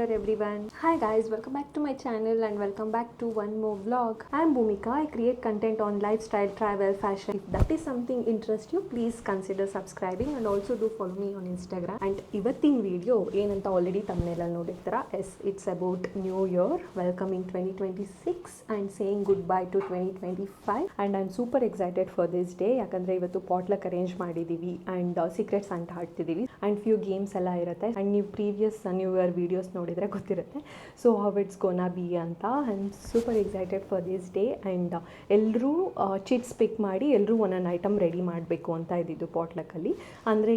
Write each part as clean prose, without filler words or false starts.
dear everyone. Hi guys, welcome back to my channel and welcome back to one more vlog. I am Bhumika. I create content on lifestyle, travel, fashion. If that is something interests you, please consider subscribing and also do follow me on Instagram. And ಇವತ್ತಿನ video ಏನಂತ already thumbnail ಅಲ್ಲಿ ನೋಡಿರ್ತೀರಾ. Yes, it's about New Year, welcoming 2026 and saying goodbye to 2025. And I'm super excited for this day ಯಾಕಂದ್ರೆ ಇವತ್ತು potluck arrange ಮಾಡಿದೀವಿ and secret Santa ಆಡ್ತಿದೀವಿ and few games ಎಲ್ಲ ಇರುತ್ತೆ and ನೀವು ಪ್ರೀವಿಯಸ್ ನ್ಯೂ ಇಯರ್ ವೀಡಿಯೋಸ್ ನೋಡಿದರೆ ಗೊತ್ತಿರುತ್ತೆ. So how it's gonna be ಅಂತ I am super excited for this day and ಎಲ್ಲರೂ ಚಿಟ್ಸ್ ಪಿಕ್ ಮಾಡಿ ಎಲ್ಲರೂ ಒಂದೊಂದು ಐಟಮ್ ರೆಡಿ ಮಾಡಬೇಕು ಅಂತ ಇದ್ದಿದ್ದು ಪಾಟ್ಲಕ್ಕಲ್ಲಿ. ಅಂದರೆ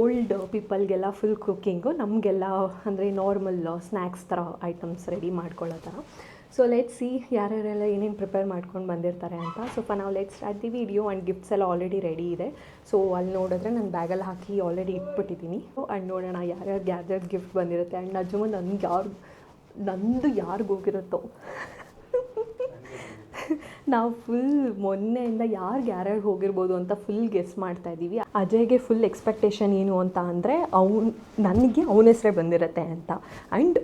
ಓಲ್ಡ್ ಪೀಪಲ್ಗೆಲ್ಲ ಫುಲ್ ಕುಕ್ಕಿಂಗು, ನಮಗೆಲ್ಲ ಅಂದರೆ ನಾರ್ಮಲ್ ಸ್ನ್ಯಾಕ್ಸ್ ಥರ ಐಟಮ್ಸ್ ರೆಡಿ ಮಾಡ್ಕೊಳ್ಳೋ ಥರ. ಸೊ ಲೆಟ್ಸ್ ಸಿ ಯಾರ್ಯಾರೆಲ್ಲ ಏನೇನು ಪ್ರಿಪೇರ್ ಮಾಡ್ಕೊಂಡು ಬಂದಿರ್ತಾರೆ ಅಂತ. ಸ್ವಲ್ಪ ನಾವು let's start the video and gifts ಎಲ್ಲ ಆಲ್ರೆಡಿ ರೆಡಿ ಇದೆ. ಸೊ ಅಲ್ಲಿ ನೋಡಿದ್ರೆ ನಾನು ಬ್ಯಾಗಲ್ಲಿ ಹಾಕಿ ಆಲ್ರೆಡಿ ಇಟ್ಬಿಟ್ಟಿದ್ದೀನಿ. ಆ್ಯಂಡ್ ನೋಡೋಣ ಯಾರ್ಯಾರು ಗಿಫ್ಟ್ ಬಂದಿರುತ್ತೆ. ಆ್ಯಂಡ್ ಅಜ್ಜಮ್ಮ ನಂದು ಯಾರಿಗೂ ಹೋಗಿರುತ್ತೋ ನಾವು ಫುಲ್ ಮೊನ್ನೆಯಿಂದ ಯಾರ್ಯಾರು ಹೋಗಿರ್ಬೋದು ಅಂತ ಫುಲ್ ಗೆಸ್ ಮಾಡ್ತಾ ಇದ್ದೀವಿ. ಅಜಯ್ಗೆ ಫುಲ್ ಎಕ್ಸ್ಪೆಕ್ಟೇಷನ್ ಏನು ಅಂತ ಅಂದರೆ ನನಗೆ ಅವನ ಹೆಸರೇ ಬಂದಿರುತ್ತೆ ಅಂತ. ಆ್ಯಂಡ್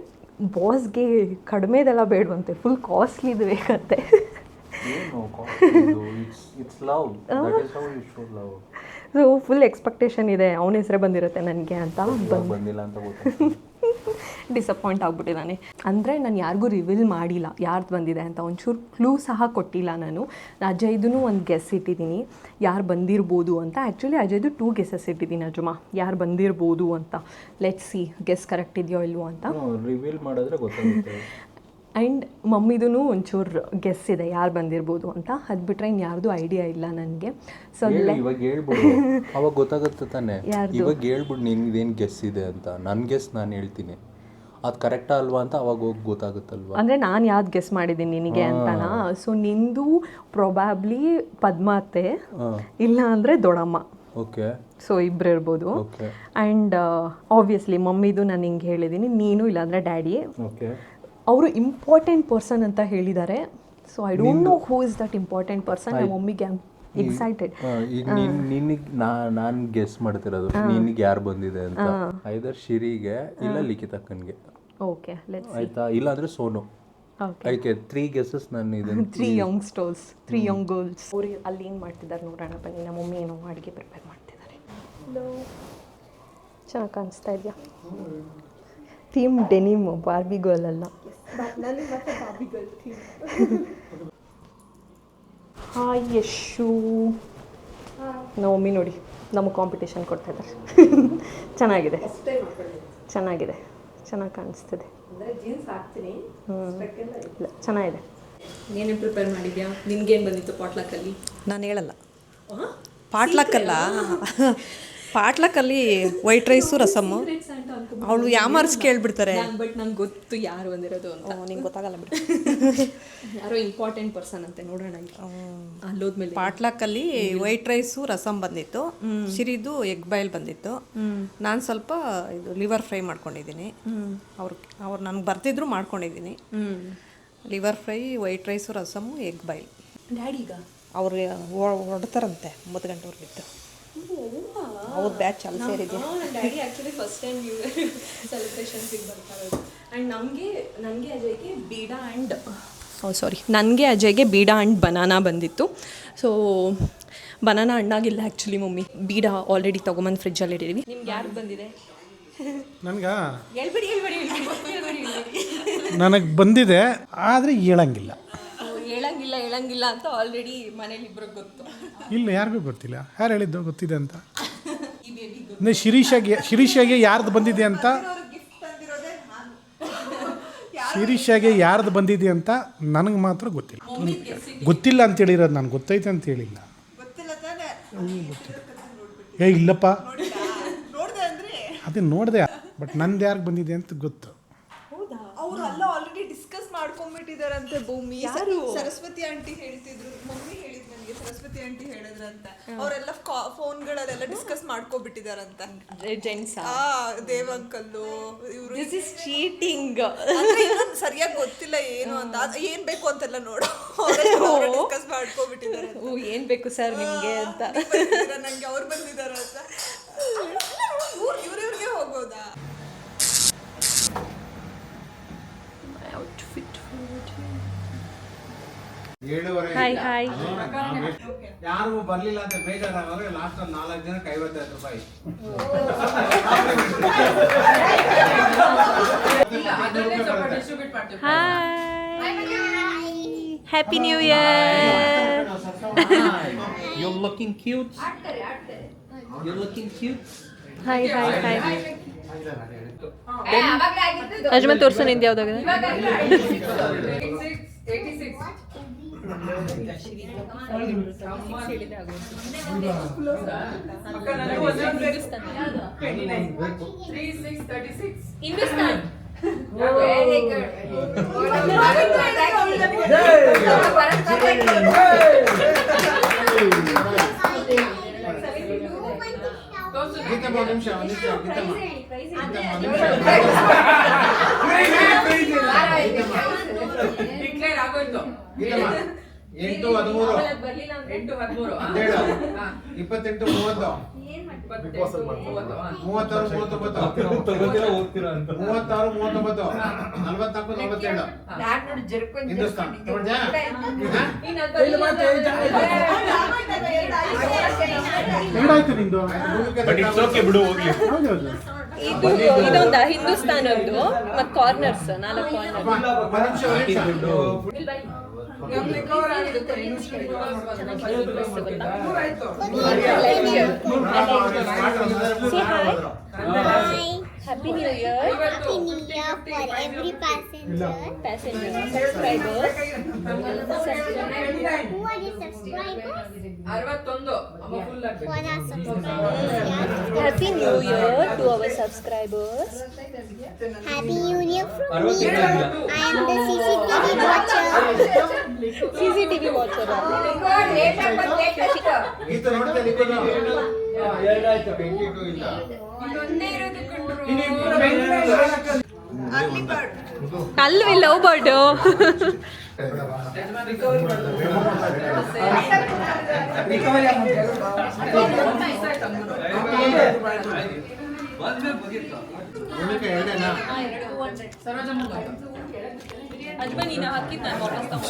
ಬಾಸ್ಗೆ ಕಡಿಮೆದೆಲ್ಲ ಬೇಡವಂತೆ, ಫುಲ್ ಕಾಸ್ಟ್ಲಿದು ಬೇಕಂತೆ. ಸೊ ಫುಲ್ ಎಕ್ಸ್ಪೆಕ್ಟೇಷನ್ ಇದೆ, ಅವನ ಹೆಸರೇ ಬಂದಿರುತ್ತೆ ನನಗೆ ಅಂತ. ಬಂದಿಲ್ಲ ಅಂತ ಡಿಸಪಾಯಿಂಟ್ ಆಗ್ಬಿಟ್ಟಿದ್ದಾನೆ. ಅಂದರೆ ನಾನು ಯಾರಿಗೂ ರಿವೀಲ್ ಮಾಡಿಲ್ಲ ಯಾರ್ದು ಬಂದಿದೆ ಅಂತ, ಒಂಚೂರು ಕ್ಲೂ ಸಹ ಕೊಟ್ಟಿಲ್ಲ ನಾನು. ಅಜಯ್ದು ಒಂದು ಗೆಸ್ ಇಟ್ಟಿದ್ದೀನಿ ಯಾರು ಬಂದಿರ್ಬೋದು ಅಂತ. ಆ್ಯಕ್ಚುಲಿ ಅಜಯ್ದು 2 ಗೆಸಸ್ ಇಟ್ಟಿದ್ದೀನಿ ಅಜುಮ ಯಾರು ಬಂದಿರ್ಬೋದು ಅಂತ. ಲೆಟ್ಸ್ ಸಿ ಗೆಸ್ ಕರೆಕ್ಟ್ ಇದೆಯೋ ಇಲ್ವೋ ಅಂತ. ರಿವೀಲ್ ಮಾಡಿದ್ರೆ ಗೊತ್ತಾಗುತ್ತೆ. ಆ್ಯಂಡ್ ಮಮ್ಮಿದೂ ಒಂಚೂರು ಗೆಸ್ ಇದೆ ಯಾರು ಬಂದಿರ್ಬೋದು ಅಂತ. ಅದು ಬಿಟ್ಟರೆ ಇನ್ನು ಯಾರ್ದು ಐಡಿಯಾ ಇಲ್ಲ ನನಗೆ. ಸೊ ಇವಾಗ ಹೇಳ್ಬಿಡು, ಅವಾಗ ಗೊತ್ತಾಗುತ್ತೆ ತಾನೆ. ಇವಾಗ ಹೇಳ್ಬಿಡು ನಿನ್ಗೇನು ಗೆಸ್ ಇದೆ ಅಂತ. ನನ್ನ ಗೆಸ್ ನಾನು ಹೇಳ್ತೀನಿ, ಅದು ಕರೆಕ್ಟಾ ಅಲ್ವಾ ಅಂತ ಅವಾಗ ಹೋಗಿ ಗೊತ್ತಾಗುತ್ತಲ್ವಾ. ಅಂದರೆ ನಾನು ಯಾವ್ದು ಗೆಸ್ ಮಾಡಿದ್ದೀನಿ ನಿನಗೆ ಅಂತನಾ. ಸೊ ನಿಂದು ಪ್ರೊಬ್ಯಾಬ್ಲಿ ಪದ್ಮಾತೆ, ಇಲ್ಲ ಅಂದರೆ ದೊಡ್ಡಮ್ಮ. ಓಕೆ. ಸೊ ಇಬ್ಬರು ಇರ್ಬೋದು. ಆ್ಯಂಡ್ ಆಬ್ವಿಯಸ್ಲಿ ಮಮ್ಮಿದು ನಾನು ಹಿಂಗೆ ಹೇಳಿದ್ದೀನಿ, ನೀನು ಇಲ್ಲಾಂದರೆ ಡ್ಯಾಡಿ. ಓಕೆ. ಅವರು ಇಂಪಾರ್ಟೆಂಟ್ ಪರ್ಸನ್ ಅಂತ ಹೇಳಿದ್ದಾರೆ. So I don't know who is that important person. ನಮ್ಮ ಮಮ್ಮಿಗೆ ಎಕ್ಸೈಟೆಡ್. ಈಗ ನಿನಗೆ ನಾನು ಗೆಸ್ ಮಾಡ್ತಿರೋದು ನಿನಗೆ ಯಾರು ಬಂದಿದೆ ಅಂತ. ಐದರ್ ಶಿರಿಗೆ ಇಲ್ಲ ಲಿಖಿತಕ್ಕನ್ಗೆ. ಓಕೆ ಆಯ್ತಾ, ಇಲ್ಲ ಅಂದರೆ ಸೋನು. ಅದಕ್ಕೆ 3 ಗೆಸಸ್ ನಾನು ಇದನ್ನು 3 ಯಂಗ್ ಸ್ಟೋರ್ಸ್, 3 ಯಂಗ್ ಗರ್ಲ್ಸ್. ಅವ್ರು ಅಲ್ಲಿ ಏನು ಮಾಡ್ತಿದ್ದಾರೆ ನೋಡೋಣ ಬನ್ನಿ. ನಮ್ಮ ಮಮ್ಮಿ ಏನೋ ಅಡುಗೆ ಪ್ರಿಪೇರ್ ಮಾಡ್ತಿದ್ದಾರೆ. ಚೆನ್ನಾಗಿ ಕಾಣಿಸ್ತಾ ಇದೆಯಾ? ಥೀಮ್ ಡೆನಿಮ್, ಬಾರ್ಬಿ ಗರ್ಲ್ ಅಲ್ಲ. ಹಾಯ್ ಯಶು. ನಮ್ಮಮ್ಮಿ ನೋಡಿ ನಮಗೆ ಕಾಂಪಿಟೇಷನ್ ಕೊಡ್ತಾ ಇದ್ದಾರೆ. ಚೆನ್ನಾಗಿದೆ ಚೆನ್ನಾಗಿದೆ, ಚೆನ್ನಾಗಿ ಕಾಣಿಸ್ತಿದೆ. ಇಲ್ಲ ಚೆನ್ನಾಗಿದೆ. ಏನೇನು ಪ್ರಿಪೇರ್ ಮಾಡಿದ್ಯಾ? ನಿನ್ಗೇನು ಬಂದಿತ್ತು ಪಾಟ್ಲಕ್ಕಲ್ಲಿ? ನಾನು ಹೇಳಲ್ಲ. ಪಾಟ್ಲಕ್ಕಲ್ಲಿ ವೈಟ್ ರೈಸು ರಸಮ್ಮು. ಅವಳು ಯಾಮಾರ್ಸ್ ಕೇಳ್ಬಿಡ್ತಾರೆ. ಬಟ್ ನಂಗೆ ಗೊತ್ತು ಯಾರು ಬಂದಿರೋದು ಅಂತ. ನಿಂಗೆ ಗೊತ್ತಾಗಲ್ಲ ಬಿಡು. ಯಾರೋ ಇಂಪಾರ್ಟೆಂಟ್ ಪರ್ಸನ್ ಅಂತೆ, ನೋಡೋಣ ಅಲ್ಲೋದ್ಮೇಲೆ. ಪಾಟ್ಲಕ್ಕಲ್ಲಿ ವೈಟ್ ರೈಸು ರಸಮ್ ಬಂದಿತ್ತು, ಸಿರಿದು ಎಗ್ ಬಾಯ್ಲ್ ಬಂದಿತ್ತು. ನಾನು ಸ್ವಲ್ಪ ಇದು ಲಿವರ್ ಫ್ರೈ ಮಾಡ್ಕೊಂಡಿದ್ದೀನಿ. ಅವ್ರು ನನಗೆ ಬರ್ತಿದ್ರು ಮಾಡ್ಕೊಂಡಿದ್ದೀನಿ. Liver fry, white rice rasam, egg boil. ಡ್ಯಾಡಿಗ ಅವ್ರು ಹೊಡ್ತಾರಂತೆ 9 ಗಂಟೆವರೆಗಿತ್ತು. ಅವ್ರ ಬ್ಯಾಚ್ ಅಲ್ಲಿ ಸೇರಿದೆ. Daddy actually first time new year ಸೆಲೆಬ್ರೇಷನ್ಸಿಗೆ ಬರ್ತಾ ಇರೋದು. ಆ್ಯಂಡ್ ನನಗೆ ಅಜಯ್ಗೆ ಬೀಡಾ ಆ್ಯಂಡ್ ನನಗೆ ಅಜಯ್ಗೆ ಬೀಡಾ ಆ್ಯಂಡ್ ಬನಾನಾ ಬಂದಿತ್ತು. ಸೊ ಬನಾನಾ ಹಣ್ಣಾಗಿಲ್ಲ ಆ್ಯಕ್ಚುಲಿ ಮಮ್ಮಿ. ಬೀಡಾ ಆಲ್ರೆಡಿ ತೊಗೊಂಬಂದು ಫ್ರಿಜ್ಜಲ್ಲಿ ಇಟ್ಟಿದ್ದೀವಿ. ನಿಮ್ಗೆ ಯಾರು ಬಂದಿದೆ? ನನಗೆ ಬಂದಿದೆ, ಆದರೆ ಹೇಳಂಗಿಲ್ಲ ಅಂತ ಆಲ್ರೆಡಿ ಮನೇಲಿ ಇಬ್ಬರಿಗೆ ಗೊತ್ತು. ಇಲ್ಲ, ಯಾರಿಗೂ ಗೊತ್ತಿಲ್ಲ. ಯಾರು ಹೇಳಿದ್ದು ಗೊತ್ತಿದೆ ಅಂತ? ಶಿರೀಷಾಗೆ ಯಾರ್ದು ಬಂದಿದೆ ಅಂತ, ಶಿರೀಷಾಗೆ ಯಾರ್ದು ಬಂದಿದೆ ಅಂತ ನನಗೆ ಮಾತ್ರ ಗೊತ್ತಿಲ್ಲ. ಗೊತ್ತಿಲ್ಲ ಅಂತ ಹೇಳಿರೋದು ನಾನು, ಗೊತ್ತೈತೆ ಅಂತ ಹೇಳಿಲ್ಲ. ಇಲ್ಲಪ್ಪ, ಅದೇ ನೋಡಿದೆ, ಬಟ್ ನಂದು ಯಾರಿಗೆ ಬಂದಿದೆ ಅಂತ ಗೊತ್ತು. ಅವರೆಲ್ಲ ಆಲ್ರೆಡಿ ಡಿಸ್ಕಸ್ ಮಾಡ್ಕೊಂಡ್ಬಿಟ್ಟಿದಾರಂತೆ. ಭೂಮಿ ಸರಸ್ವತಿ ಆಂಟಿ ಹೇಳ್ತಿದ್ರು, ಮಮ್ಮಿ ಹೇಳಿದ್ ನನಗೆ ಸರಸ್ವತಿ ಆಂಟಿ ಹೇಳಿದ್ರಂತ. ಅವರೆಲ್ಲ ಫೋನ್ಗಳಲ್ಲೆಲ್ಲ ಡಿಸ್ಕಸ್ ಮಾಡ್ಕೊಬಿಟ್ಟಿದಾರಂತ. ಜೆಂಟ್ಸ್ ದೇವ್ ಅಂಕಲ್ಲು ಇವರು. This is cheating. ಸರಿಯಾಗಿ ಗೊತ್ತಿಲ್ಲ ಏನು ಅಂತ, ಏನ್ ಬೇಕು ಅಂತೆಲ್ಲ ನೋಡು ಡಿಸ್ಕಸ್ ಮಾಡ್ಕೊಬಿಟ್ಟಿದ್ದಾರೆ. ಏನ್ ಬೇಕು ಸರ್ ನಿಮ್ಗೆ ಅಂತ. ನಂಗೆ ಅವ್ರು ಬಂದಿದಾರ ಅಂತ. ಇವ್ರಿಗೆ ಹೋಗೋದಾ? 7:30 ಹಾಯ್ ಹಾಯ್. ಯಾರು ಬರ್ಲಿಲ್ಲ ಅಂತ ಬೇಜಾರಾದ್ರೆ ಲಾಸ್ಟ್ ಅಲ್ಲಿ 4 ಜನಕ್ಕೆ 55 ರೂಪಾಯಿ. Hi. Happy new year. You're looking cute. You're looking cute. Hi hi hi. ಅಜ್ಮನ್ ತೋರ್ಸು ನಿಂದು ಯಾವ್ದಾಗಿದೆ. ಹಿಂದೂಸ್ತಾನ್. ಗೀತಮ್ಮ ಒಂದು ನಿಮಿಷ ಗೀತಮ್ಮ 8:13 28 30 36 39 44 ಹಿಂದೂಸ್ತಾನ್ ನೋಡ್ದ್ಯಾ? ಎರಡಾಯ್ತು ನಿಂದು. ಬಿಡು ಹೋಗ್ಲಿ. ಹೌದೌದು. ಇದೊಂದ ಹಿಂದೂಸ್ತಾನ್ ಒಂದು ಮತ್ತೆ corners 4 corner. Happy New Year. Happy New Year for every passenger. Subscribers. Who are the subscribers? 61 For our subscribers. Happy New Year to our subscribers. Happy New Year from me. I am the CCTV watcher. CCTV watcher. ಗೀತ ನೋಡ್ತಾ ಇಲ್ಲ. Alvi love bird.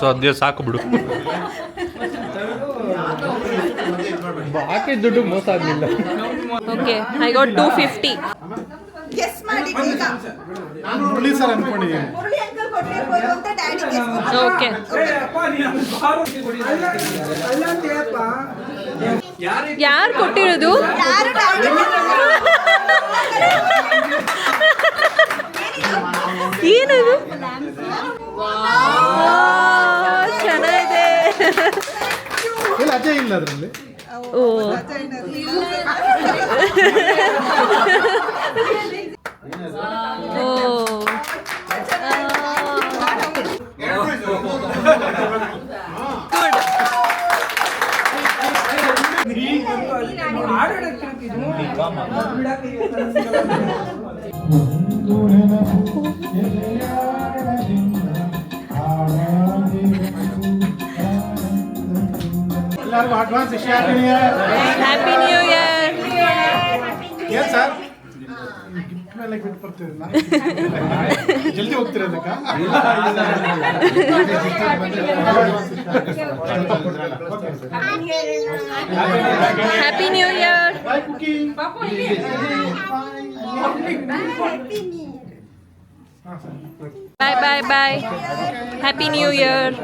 ಸದ್ಯ ಸಾಕು ಬಿಡು. ಹಾಕಿದ ದುಡ್ಡು ಮೋಸ ಆಗಲಿಲ್ಲ. Okay, I got 250. Murali sir ಅನ್ಕೊಂಡಿದ್ದೀನಿ. ಓಕೆ, ಯಾರು ಕೊಟ್ಟಿರೋದು? ಏನದು? ಚೆನ್ನಾಗಿದೆ. ಇಲ್ಲ ಅಜಯ್ ಇಲ್ಲ ಅದರಲ್ಲಿ. ಓ, ಎಲ್ಲರಿಗೂ ಅಡ್ವಾನ್ಸ್ ಹ್ಯಾಪಿ ನ್ಯೂ ಇಯರ್. ಏನು ಸರ್ ಗಿಫ್ಟ್ ಮೇಲೆ ಬಿಟ್ಟು ಬರ್ತೀರಲ್ಲ, ಜಲ್ದಿ ಹೋಗ್ತಿರೋದಕ್ಕ? Happy new year. Bye cookie. Bye bye bye. Happy new year.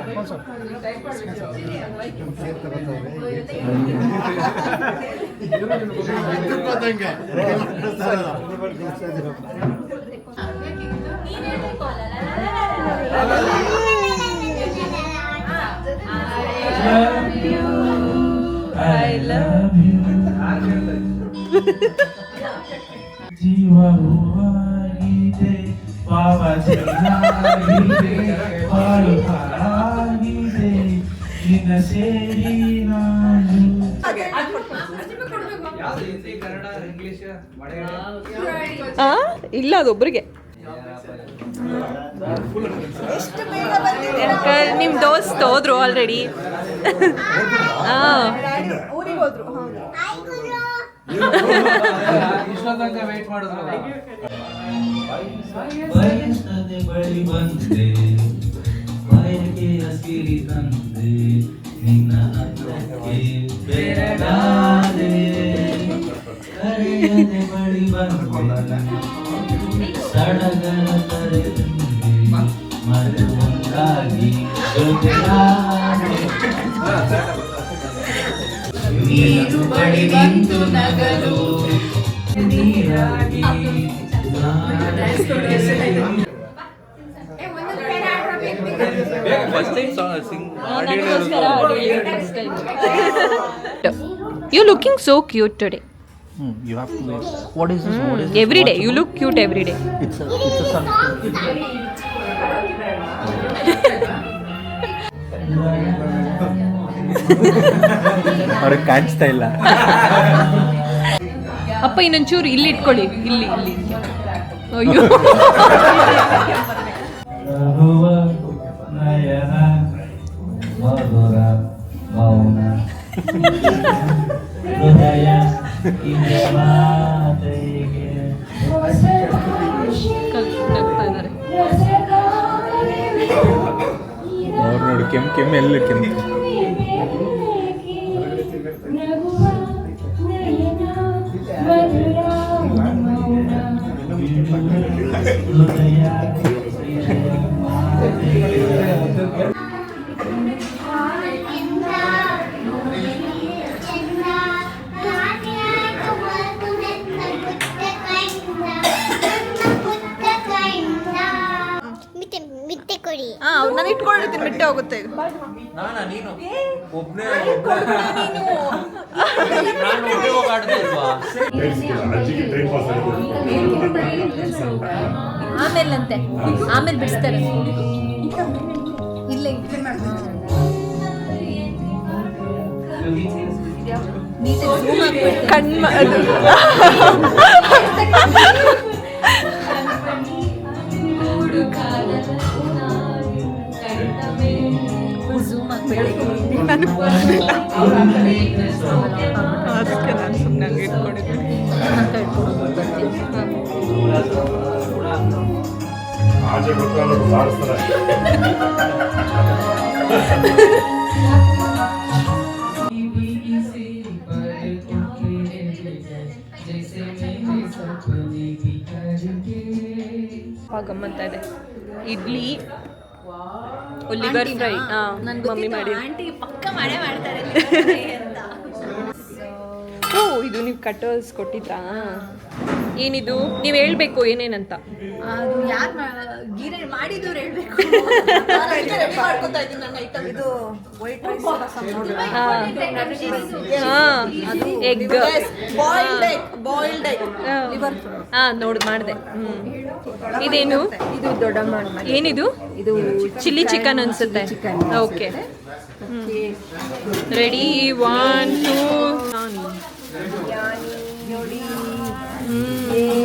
I love you. ಜೀವ ಹೂವಾಗಿದೆ, ಪಾವಸಿಯಾಗಿದೆ, ಬಾಳು ಹಾಳಾಗಿದೆ, ನಿನ್ನ ಸೇರಿ ನಾನು. ಇಲ್ಲ, ಅದೊಬ್ರಿಗೆ. ನಿಮ್ ದೋಸ್ತ್ ಹೋದ್ರು ಆಲ್ರೆಡಿ. ಬಯಸದೆ ಬಳಿ ಬಂದೆ, ಬಯ ಏಕೆ ಹಸಿರಿ ತಂದೆ ನಿನ್ನ ಹತ್ರಕ್ಕೆ ಬೆರಡಾದೆ ಕರೆಯದೆ ಬಳಿ ಬಂದೆ ಸಡಗರ ಕರೆದಂದೆ ಮರೆಯುವಂತಾಗಿ ಜೊತೆಯಾದೆ ನೀರು ಬಳಿ ನಿಂತು ನಗಲು ನೀರಾಗಿ You're looking so cute today. You have to wait. What is this? What is this? Every day. You look cute every day. It's a sunscreen. ಅವ್ರಿಗೆ ಕಾಣಿಸ್ತಾ ಇಲ್ಲ. ಅಪ್ಪ ಇನ್ನೊಂಚೂರು ಇಲ್ಲಿ ಇಟ್ಕೊಳ್ಳಿ. ಇಲ್ಲಿ ಇಲ್ಲಿ. ಅಯ್ಯೋ. ರಹುವ ನಯನ ಮಧುರ ಮೌನ ಹೃದಯ ಇದೆ ಮಾತೆಗೆ ಅವ್ರು ನೋಡಿ ಕೆಮ್ಮು ಎಲ್ಲಿ ಕೆಮ್ಮು ಮಿತ್ತೆ ಕೊಡಿ. ನಾನು ಇಟ್ಕೊಂಡಿರ್ತೀನಿ, ಮಿಟ್ಟೆ ಹೋಗುತ್ತೆ ಈಗ. ಆಮೇಲಂತೆ ಆಮೇಲೆ ಬಿಡಿಸ್ತಾರೆ. ಇಲ್ಲ ಕಣ್ಮ ಅದಕ್ಕೆ ನಾನು ಸುಮ್ಮನೆ ಹಂಗೆ ಇಟ್ಕೊಂಡಿದ್ದೀನಿ. ಗಮ್ಮಂತ ಇದೆ. ಇಡ್ಲಿ, ಲಿವರ್ ಫ್ರೈ ಮಮ್ಮಿ ಮಾಡಿ. ಆಂಟಿ ಪಕ್ಕ ಮಾಡೇ ಮಾಡ್ತಾರೆ ಅಂತ. ಓ, ಇದು ನೀವು ಕಟರ್ಸ್ ಕೊಟ್ಟಿದ್ರಾ? ಏನಿದು? ನೀವು ಹೇಳ್ಬೇಕು ಏನೇನಂತ. ಅದು ಯಾರು ಗೀರೆ ಮಾಡಿದವ್ರು ಹೇಳ್ಬೇಕು. ಮಾಡ್ಕೊತಾ ಇದ್ದೀನಿ ನನ್ನ ಐಟಮ್. ಇದು white rice egg boiled egg liver. ನೋಡ್ ಮಾಡಿದೆ. ಇದೇನು? ಇದು ದೊಡ್ಡಮ್ಮ. ಏನಿದು? ಇದು ಚಿಲ್ಲಿ ಚಿಕನ್ ಅನ್ಸುತ್ತೆ. Okay, ready 1 2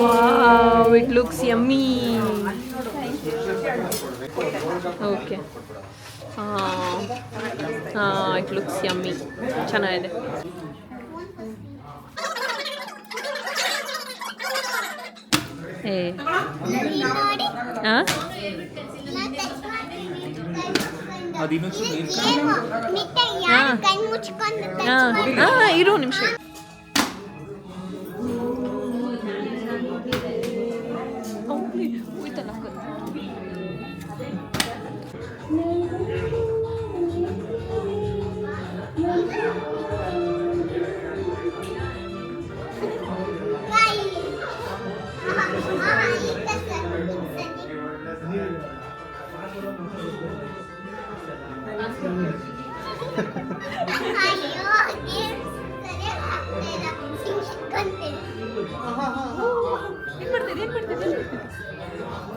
Wow, it looks yummy. Okay. It looks yummy. ಚೆನ್ನಾಗಿದೆ. ಮಿತ್ತೆ ಯಾರು ಕಣ್ಣು ಮುಚ್ಕೊಂಡು ಇರು ನಿಮಿಷ.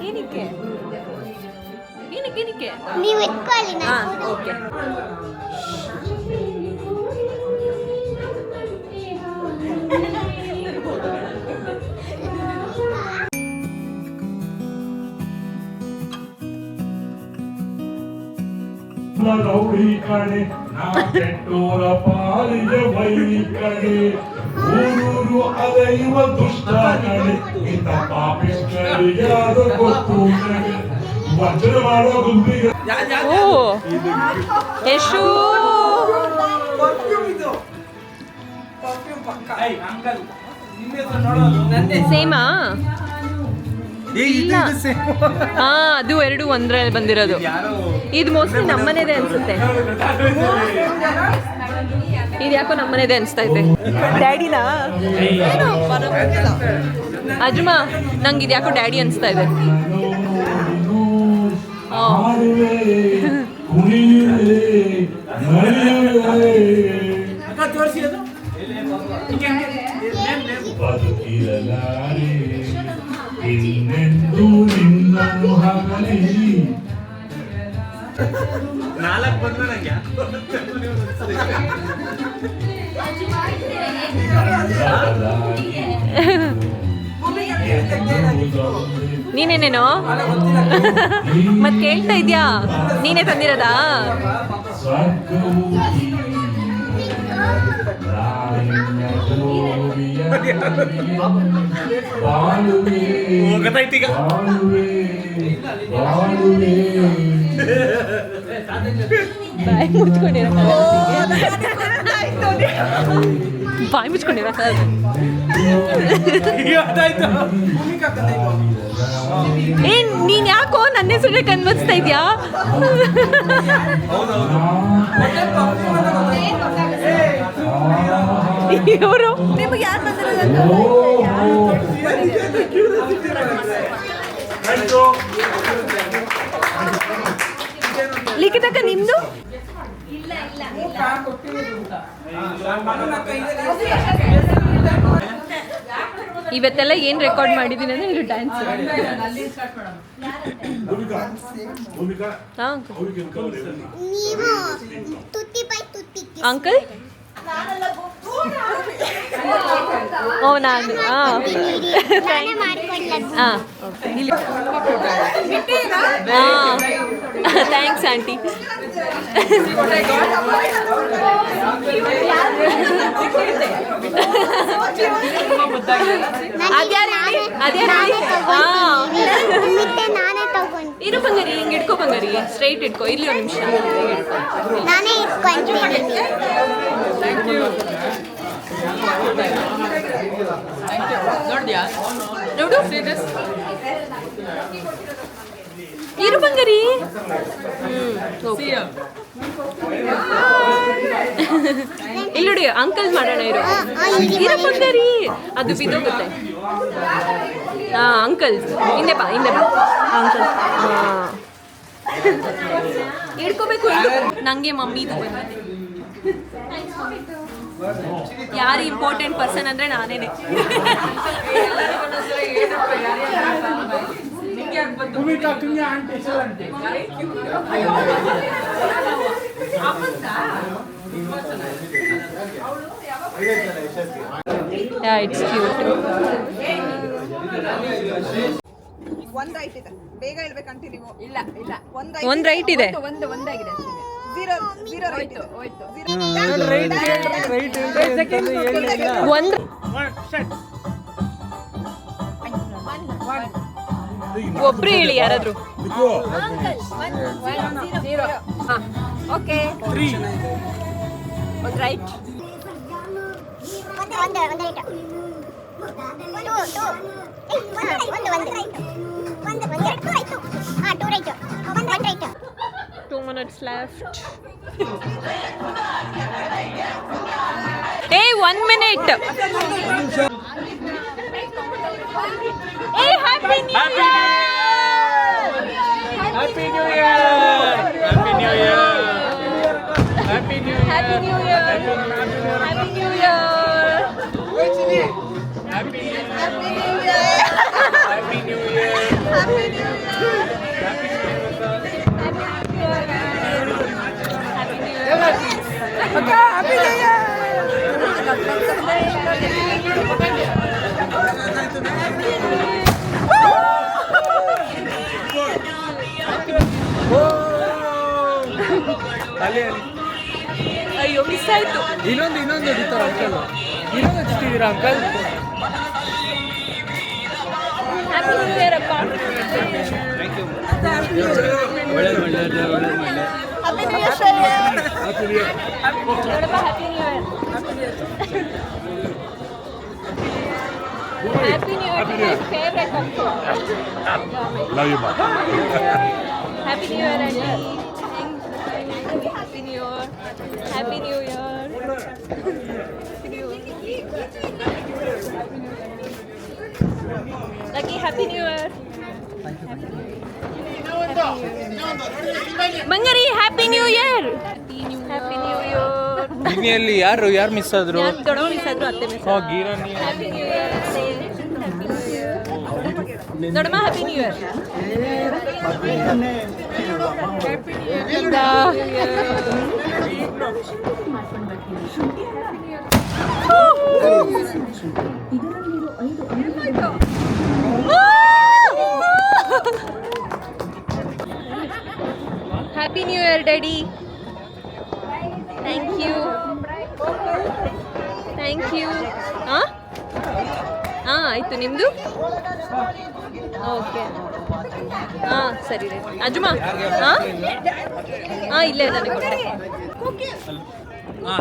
ಏನಕ್ಕೆ ನೀವು ಇಟ್ಕೊಳ್ಳಿ. ಓಕೆ. ರೌಡಿ ಕಡೆ ನಾ ಕೆಟ್ಟೋರ ಪಾಲಿಗೆ ಬೈರಿ ಕಡೆ ಊರೂರು ಅಲೆಯುವ ದುಷ್ಟ ಕಡೆ ಇಂಥ ಪಾಪಿಸ್ಟರಿಗೆ ಅದು ಗೊತ್ತು ಕಡೆ ಭಜನೆ ಮಾಡೋ ಗುಂಪಿಗೆ ಓ ಯಶು ಸೇಮಾ ಇಲ್ಲ ಹಾ ಅದು ಎರಡು ಒಂದ್ರಲ್ಲಿ ಬಂದಿರೋದು. ಇದು ಮೋಸ್ಟ್ಲಿ ನಮ್ಮನೇದೇ ಅನ್ಸುತ್ತೆ. ಇದು ಯಾಕೋ ನಮ್ಮನೇದೇ ಅನಿಸ್ತಾ ಇದೆ. ಡ್ಯಾಡಿನಾ ಅಜ್ಮ ನಂಗೆ ಇದು ಯಾಕೋ ಡ್ಯಾಡಿ ಅನಿಸ್ತಾ ಇದೆ. ಬದುಕಿರಲಾರೆ ಇನ್ನೆಂದೂ ನಿನ್ನನ್ನು ಹಗಲಿ 4 ಬಂದ್ರೆ ನಂಗೆ ನೀನೇನೇನೋ ಮತ್ ಕೇಳ್ತಾ ಇದ್ಯಾ? ನೀನೇ ತಂದಿರೋದಾ? ಹೋಗತೈತೀಗ ಬಾಯಿ ಮುಚ್ಕೊಂಡಿರೋ ಬಾಯಿ ಮುಚ್ಕೊಂಡಿರೋ ಏನ್ ನೀನ್ ಯಾಕೋ ನನ್ನ ಹೆಸರೇ ಕನ್ವರ್ಸ್ತಾ ಇದ್ಯಾ? ಇವರು ನಿಮಗೆ ಯಾರು ಬಂದಿರೋದು? ಲಿಖಿತಕ್ಕ ನಿಮ್ದು ಇವತ್ತೆಲ್ಲ ಏನ್ ರೆಕಾರ್ಡ್ ಮಾಡಿದೀನಿ ಅಂದ್ರೆ ಇದು ಡ್ಯಾನ್ಸ್. ಅಂಕಲ್ ಓ ನಾನು ಥ್ಯಾಂಕ್ಸ್ ಆಂಟಿ. ಇರು ಬಂಗಾರಿ, ಹಿಂಗೆ ಇಟ್ಕೋ ಬಂಗಾರಿ, ಸ್ಟ್ರೈಟ್ ಇಟ್ಕೋ. ಇಲ್ಲಿ ಒಂದು ನಿಮಿಷ ನೋಡು ಇರು ಬಂಗಾರಿ. ಇಲ್ಲಿ ನೋಡಿ ಅಂಕಲ್ ಮಾಡೋಣ. ಇರು ಬಂಗಾರಿ, ಅದು ಬಿದ್ದೋಗುತ್ತೆ. ಹಾ ಅಂಕಲ್ ಹಿಂದೆ ಬಾ, ಹಿಂದೆ ಬಾ ಅಂಕಲ್. ಹಿಡ್ಕೋಬೇಕು. ನಂಗೆ ಮಮ್ಮಿದು ಬಂದಿದೆ. ಯಾರು ಇಂಪಾರ್ಟೆಂಟ್ ಪರ್ಸನ್ ಅಂದ್ರೆ ನಾನೇನೆ. It's cute. ಒಂದು ರೈಟ್ ಇದೆ, ಬೇಗ ಹೇಳ್ಬೇಕಂತ ನೀವು. ಇಲ್ಲ ಇಲ್ಲ, ಒಂದು ರೈಟ್ ಇದೆ. ಒಂದಾಗಿದೆ. ಝೀರೋ ರೈಟ್ ಹೋಯ್ತು. ಒಂದು ಒಬ್ರು ಹೇಳಿ ಯಾರಾದ್ರು. ಓಕೆ ಒಂದು right. Two minutes left. Hey, 1 minute. Hey, Happy New Year! Happy New Year! Happy New Year! Happy New Year! Happy New Year! Happy New Year! Happy New Year! Happy New Year! Happy New Year! ಅಯ್ಯೋ miss ಆಯ್ತು. ಇನ್ನೊಂದು ಹಿಡಿತಾರೆ uncle. ಇನ್ನೊಂದು ಹಚ್ತಿದ್ದೀರಾ uncle? Happy new year ಅಪ್ಪ. Thank you. Happy New Year to my favorite also. Love you, ma. Happy New Year, Auntie. Happy New Year. Happy New Year. Lucky, Happy New Year. Mangari, Happy New Year. Happy New Year. ಇಲ್ಲಿ ಯಾರು miss ಆದ್ರು? ದೊಡ್ಡವ miss ಆದ್ರು, ಅತ್ತೆ miss. Happy New Year. ದೊಡ್ಡಮ್ಮ Happy New Year. Happy New Year, Daddy. Thank you. Thank you. ಆಯಿತು ನಿಮ್ಮದು? Okay. ಸರಿ ರೀ. ಅಜ್ಜಮ್ಮ ಇಲ್ಲೇ ಇದ್ದಾನೆ.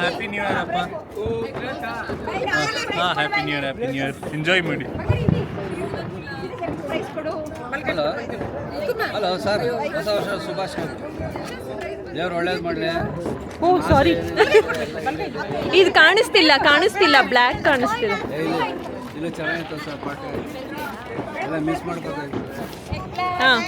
ಹ್ಯಾಪಿ ನ್ಯೂ ಇಯರ್ ಅಪ್ಪ. ಹ್ಯಾಪಿ ನ್ಯೂ ಇಯರ್ ಎಂಜಾಯ್ ಮಾಡಿ. ಹಲೋ ಸರ್, ಹೊಸ ವರ್ಷ ಶುಭಾಶಯ. ದೇವ್ರು ಒಳ್ಳೇದು ಮಾಡಲಿ. ಓ ಸಾರಿ, ಇದು ಕಾಣಿಸ್ತಿಲ್ಲ, ಬ್ಲ್ಯಾಕ್ ಕಾಣಿಸ್ತಿದೆ. ಇಲ್ಲ ಚೆನ್ನಾಗಿತ್ತು ಸರ್ ಪಾಠ, ಎಲ್ಲ ಮಿಸ್ ಮಾಡ್ಕೋಬೇಕು. ಹಾಂ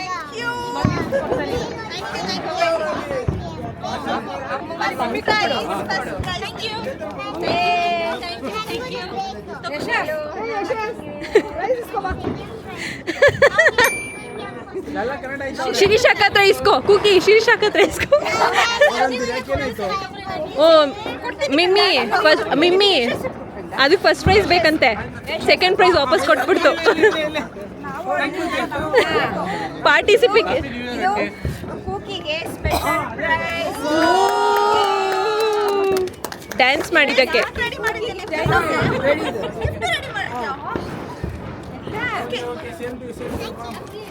ಶಿರೀಷ್ ಹತ್ರ ಇಸ್ಕೋ ಕುಕಿ, ಶಿರೀಷ್ ಹತ್ರ ಇಸ್ಕೋ. ಓ ಮಿಮ್ಮಿ ಅದಕ್ಕೆ ಫಸ್ಟ್ ಪ್ರೈಸ್ ಬೇಕಂತೆ, ಸೆಕೆಂಡ್ ಪ್ರೈಸ್ ವಾಪಸ್ ಕೊಟ್ಬಿಡ್ತು. ಪಾರ್ಟಿಸಿಪೇಟ್ ಡ್ಯಾನ್ಸ್ ಮಾಡಿದ್ದಕ್ಕೆ.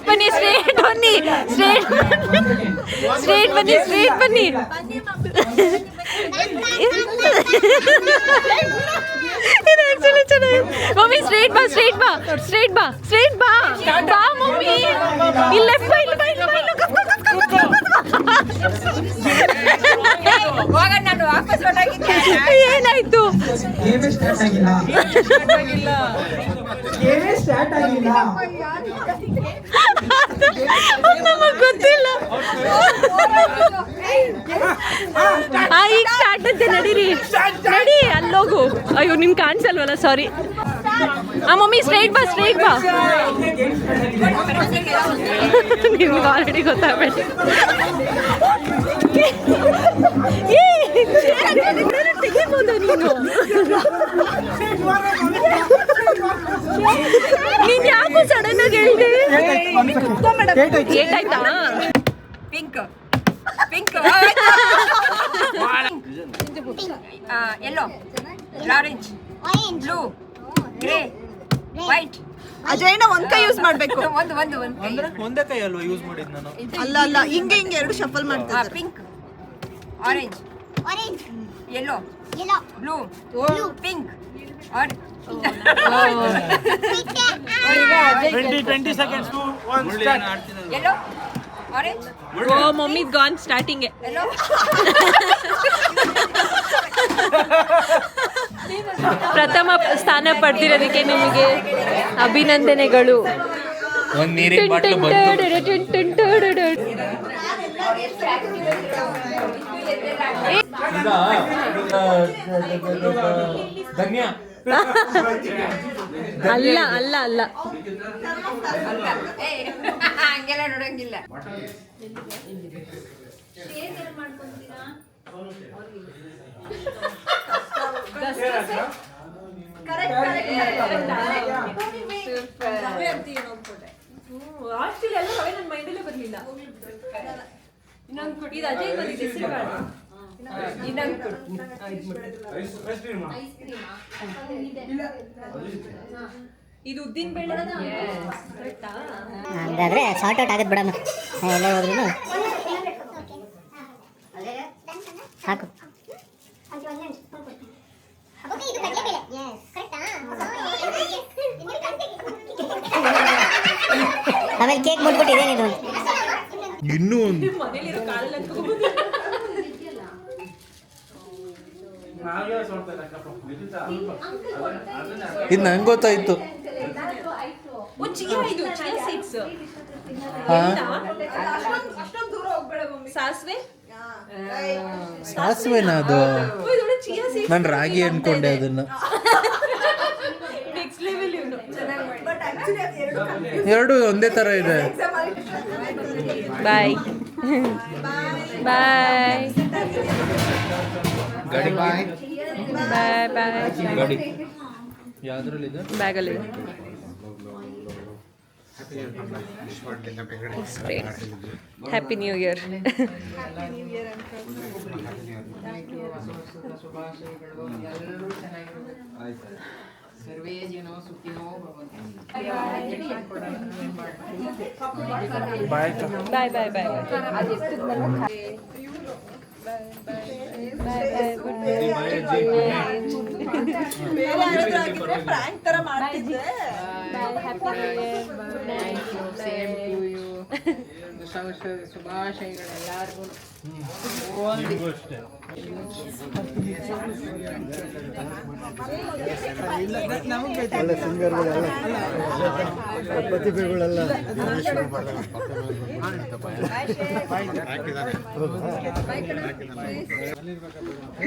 ಬನ್ನಿ ಸ್ಟ್ರೇಟ್ ಬನ್ನಿ. ಮಮ್ಮಿ ಸ್ಟ್ರೇಟ್ ಬಾ ಮಮ್ಮಿ. ಇಲ್ಲ ಏನಾಯ್ತು? ನಮಗ್ ಗೊತ್ತಿಲ್ಲ. ಈಗ ಸ್ಟಾರ್ಟ್ ಅಂತೆ. ನಡಿ ಅಲ್ಲೋಗು. ಅಯ್ಯೋ ನಿನ್ ಕಾಣಿಸಲ್ವಲ್ಲ, ಸಾರಿ. ಮಮ್ಮಿ ಸ್ಟ್ರೈಟ್ ಬಾ. ನಿಮ್ಗೆ ಆಲ್ರೆಡಿ ಗೊತ್ತಾಗ್ಬೇಡಿ. ತೆಗಿಬೋದು ನೀನು ಯಾಕೋ ಸಡನ್ ಆಗಿ ಹೇಳ್ದೆ? ಏಟಾಯ್ತಾ? Pink yellow, orange, blue, grey, white. ಅಜಯ್ನ ಒಂದ್ ಕೈ ಯೂಸ್ ಮಾಡ್ಬೇಕು. ಒಂದೇ ಕೈ ಅಲ್ವಾ ಯೂಸ್ ಮಾಡಿದ್ ನಾನು? ಅಲ್ಲ ಹಿಂಗೆ ಎರಡು ಶಫಲ್ ಮಾಡ್ತಾರೆ. Pink, orange, yellow, blue, pink, orange. 20 seconds to 1 start. Yellow, orange. Oh mummy gone starting. Yellow, ಪ್ರಥಮ ಸ್ಥಾನ ಪಡೆದಿರೋದಕ್ಕೆ ನಿಮಗೆ ಅಭಿನಂದನೆಗಳು. ಒಂದು ನೀರಿನ ಬಾಟ್ಲು ಬಂತು. ಧನ್ಯ ಅಲ್ಲ ಹಂಗೆಲ್ಲ ನೋಡಂಗಿಲ್ಲ. ಇದು ಉದ್ದಿನ ಬೇಳೆ ಕರೆಕ್ಟಾ? ಹಂಗಾದ್ರೆ ಶಾರ್ಟ್ ಔಟ್ ಆಗತ್ತೆ ಬಿಡಮ್ಮ. ಎಲ್ಲ ಹೋದ್ರೂ ಹಾಕು. ಆಮೇಲೆ ಕೇಕ್ ಮುಟ್ಬಿಟ್ಟಿದೇನಿದು. ಇನ್ನೂ ಒಂದು ಮನೇಲಿರೋ ಕಾಳೆಲ್ಲ ಇದು ನಂಗೆ ಗೊತ್ತಾಯ್ತು. ಸಾಸಿವೆ ಸಾಸಿವೆನ ಅದು? ನಾನು ರಾಗಿ ಅನ್ಕೊಂಡೆ ಅದನ್ನ. ಎರಡು ಒಂದೇ ತರ ಇದೆ. ಬಾಯ್ ಬಾಯ್ ಗಾಡಿ ಬಾಯ್ ಬಾಯ್. ಗಾಡಿ ಯಾವ್ದ್ರಲ್ಲಿದೆ? ಬ್ಯಾಗಲ್ಲಿ. Happy new year. ಸರ್ವೇ ಜನೋ ಸುಖಿನೋ ಭವಂತು. ಬಾಯ್ ಬಾಯ್ ಬಾಯ್ ಬಾಯ್. ಶುಭಾಶಯಗಳೆಲ್ಲರಿಗೂ.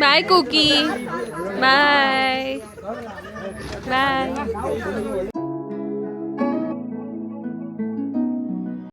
ಬಾಯ್ ಕುಕಿ ಬಾಯ್ ಬಾಯ್.